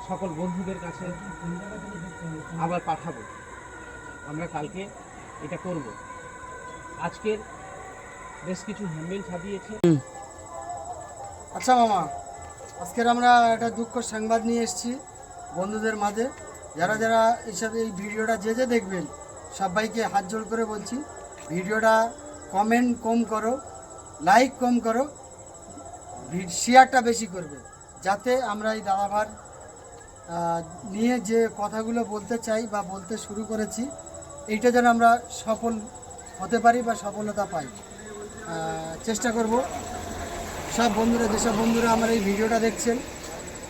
সকল বন্ধুদের কাছে আবার পাঠাবো। আমরা কালকে এটা করব। আজকের বেশ কিছু হ্যান্ডেল সাজিয়েছে। আচ্ছা মামা, আজকের আমরা একটা দুঃখ সংবাদ নিয়ে এসেছি বন্ধুদের মাঝে। যারা যারা এইসব এই ভিডিওটা যে যে দেখবেন সবাইকে হাত জোড় করে বলছি, ভিডিওটা কমেন্ট কম করো, লাইক কম করো, শেয়ারটা বেশি করবে, যাতে আমরা এই দাদাভার নিয়ে যে কথাগুলো বলতে চাই বা বলতে শুরু করেছি এইটা যেন আমরা সফল হতে পারি বা সফলতা পাই। চেষ্টা করব। সব বন্ধুরা, যেসব বন্ধুরা আমার এই ভিডিওটা দেখছেন,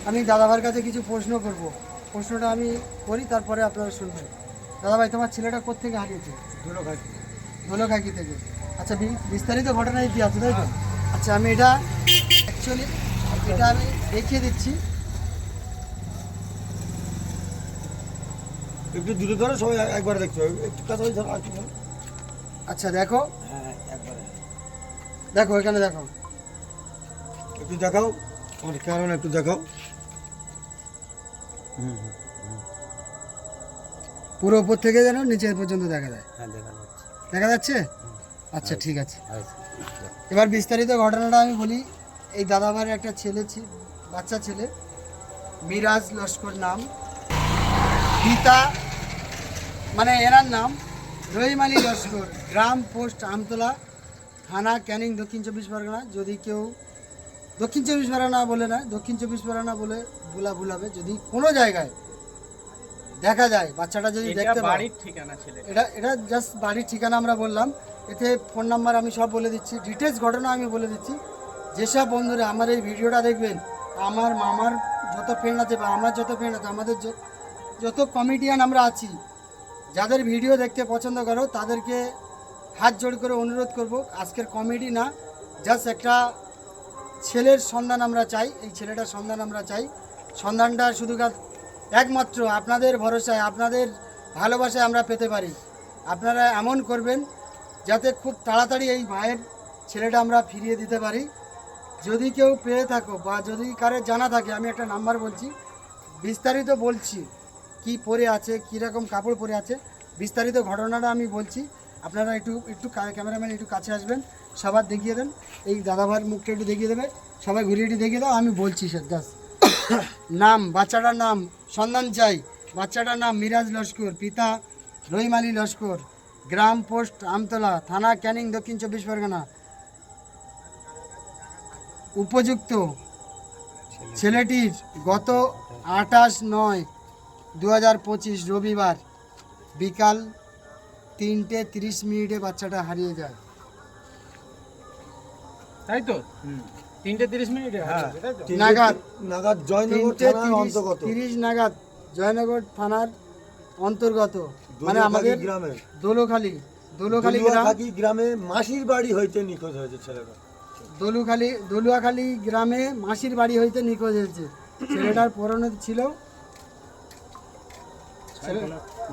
আমি দাদাভাইয়ের কাছে কিছু প্রশ্ন করব। প্রশ্নটা আমি করি, তারপরে আপনারা শুনবেন। দাদাভাই, তোমার ছেলেটা কোত্থেকে হারিয়েছে? ধুলোখাকি থেকে। আচ্ছা, বিস্তারিত ঘটনা ইতিহাস, তাই তো? আচ্ছা, আমি এটা অ্যাকচুয়ালি এটা আমি দেখিয়ে দিচ্ছি। একটু দূরে ধরো, সবাই একবার দেখতে হবে, একটু কাছাকাছি ধরো। আচ্ছা দেখো, হ্যাঁ একবারে দেখো এখানে দেখো, একটু দেখাও, আমার কারণ একটু দেখাও। পুরো উপর থেকে যেন নিচে পর্যন্ত দেখা যায়। হ্যাঁ দেখা যাচ্ছে। দেখা যাচ্ছে? আচ্ছা ঠিক আছে। এবার বিস্তারিত ঘটনাটা আমি বলি। এই দাদাভাইয়ের একটা ছেলে, বাচ্চা ছেলে, মিরাজ লস্কর নাম। পিতা মানে এনার নাম রহিম আলী লস্কর, গ্রাম পোস্ট আমতলা, থানা ক্যানিং, দক্ষিণ 24 পরগনা। যদি কেউ দক্ষিণ 24 পরগনা বলে না, দক্ষিণ 24 পরগনা বলে ভুলাবে। যদি কোনো জায়গায় দেখা যায় বাচ্চাটা, যদি দেখতে পাই, বাড়ির ঠিকানা ছেলে, এটা জাস্ট বাড়ির ঠিকানা আমরা বললাম। এতে ফোন নাম্বার আমি সব বলে দিচ্ছি, ডিটেলস ঘটনা আমি বলে দিচ্ছি। যেসব বন্ধুরা আমার এই ভিডিওটা দেখবেন, আমার মামার যত ফ্রেন্ড আছে বা আমার যত ফ্রেন্ড আছে, আমাদের যত কমেডিয়ান আমরা আছি, যাদের ভিডিও দেখতে পছন্দ করো তাদেরকে হাত জোড় করে অনুরোধ করব, আজকের কমেডি না, জাস্ট একটা ছেলের সন্ধান আমরা চাই। এই ছেলেটার সন্ধান আমরা চাই। সন্ধানটা শুধু একমাত্র আপনাদের ভরসায়, আপনাদের ভালোবাসায় আমরা পেতে পারি। আপনারা এমন করবেন যাতে খুব তাড়াতাড়ি এই ভাইয়ের ছেলেটা আমরা ফিরিয়ে দিতে পারি। যদি কেউ পেয়ে থাকো বা যদি কারো জানা থাকে, আমি একটা নাম্বার বলছি, বিস্তারিত বলছি, কি পরে আছে, কীরকম কাপড় পরে আছে, বিস্তারিত ঘটনাটা আমি বলছি। আপনারা একটু ক্যামেরাম্যান একটু কাছে আসবেন, সবার দেখিয়ে দেন। এই দাদাভাইয়ের মুখটা একটু দেখিয়ে দেবে, সবাই ঘুরিয়ে দেখিয়ে দাও। আমি বলছি স্যার, জাস্ট নাম, বাচ্চাটার নাম, সন্ধান চাই। বাচ্চাটার নাম মিরাজ লস্কর, পিতা রহিম আলী লস্কর, গ্রাম পোস্ট আমতলা, থানা ক্যানিং, দক্ষিণ 24 পরগনা। উপযুক্ত ছেলেটির গত 28/9/2025 রবিবার বিকাল 3:30 বাচ্চাটা হারিয়ে যায়। তাই তো? 3:30 নাগাদ জয়নগর থানার অন্তর্গত। 30 নাগাদ জয়নগর থানার অন্তর্গত, মানে আমাদের গ্রামের দোলখালি গ্রামে মাসির বাড়ি হইতে নিখোঁজ হয়েছে ছেলেটা। দলুয়াখালী গ্রামে মাসির বাড়ি হইতে নিখোঁজ হয়েছে। ছেলেটার পরনে ছিল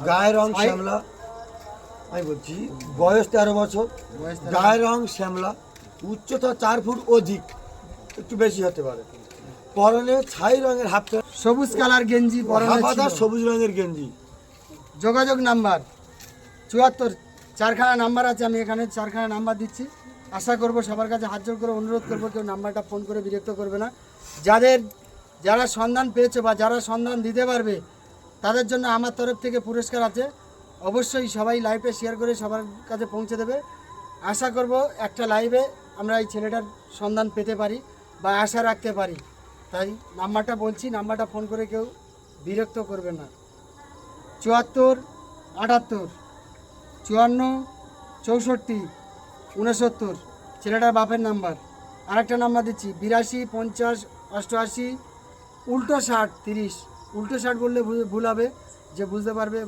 গায়ের রং শ্যামলা, আমি বলছি বয়স 13 বছর, গায়ের রং শ্যামলা, উচ্চতা 4 ফুট অধিক, একটু বেশি হতে পারে। পরনে ছাই রঙের হাফ প্যান্ট, সবুজ কালার গেঞ্জি পরনে ছিল। সবুজ রঙের গেঞ্জি। যোগাযোগ নাম্বার 74, 4খানা নাম্বার আছে, আমি এখানে 4খানা নাম্বার দিচ্ছি। আশা করব সবার কাছে হাত জোড় করে অনুরোধ করব, কেউ নাম্বারটা ফোন করে বিরক্ত করবে না। যারা সন্ধান পেয়েছে বা যারা সন্ধান দিতে পারবে, তাদের জন্য আমার তরফ থেকে পুরস্কার আছে। অবশ্যই সবাই লাইভে শেয়ার করে সবার কাছে পৌঁছে দেবে। আশা করব একটা লাইভে আমরা এই ছেলেটার সন্ধান পেতে পারি বা আশা রাখতে পারি। তাই নাম্বারটা বলছি, নাম্বারটা ফোন করে কেউ বিরক্ত করবে না। 74 78 54 64 69, ছেলেটার বাপের নাম্বার। আরেকটা নাম্বার দিচ্ছি, 82 50 88 *60 30। *60 বললে ভুল হবে, যে বুঝতে পারবে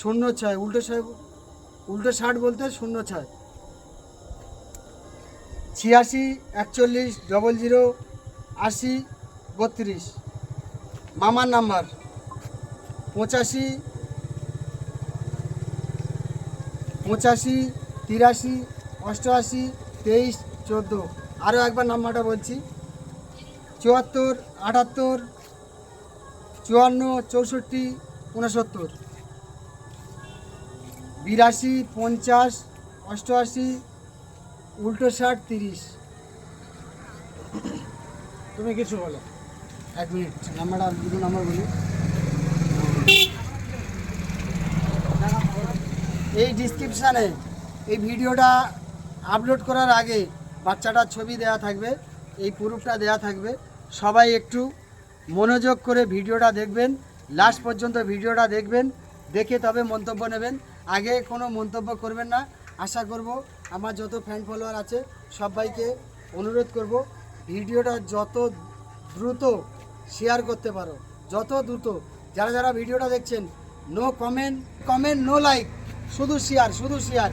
06 *60 বলতে 06 86 41 00 80 32। মামার নাম্বার 85 83 88 23 14। আরও একবার নাম্বারটা বলছি, 74 78 54 64 69 82 50 88 ×60 30। তুমি কিছু বলো। 1 মিনিট নাম্বারটা দুটো নাম্বার বলি। এই ডিসক্রিপশানে এই ভিডিওটা আপলোড করার আগে বাচ্চাটার ছবি দেওয়া থাকবে, এই প্রুফটা দেওয়া থাকবে। সবাই একটু মনোযোগ করে ভিডিওটা দেখবেন, লাস্ট পর্যন্ত ভিডিওটা দেখবেন, দেখে তবে মন্তব্য নেবেন। আগে কোনো মন্তব্য করবেন না। আশা করব আমার যত ফ্যান ফলোয়ার আছে সবাইকে অনুরোধ করব ভিডিওটা যত দ্রুত শেয়ার করতে পারো, যত দ্রুত। যারা যারা ভিডিওটা দেখছেন, নো কমেন্ট, নো লাইক, শুধু শেয়ার, শুধু শেয়ার।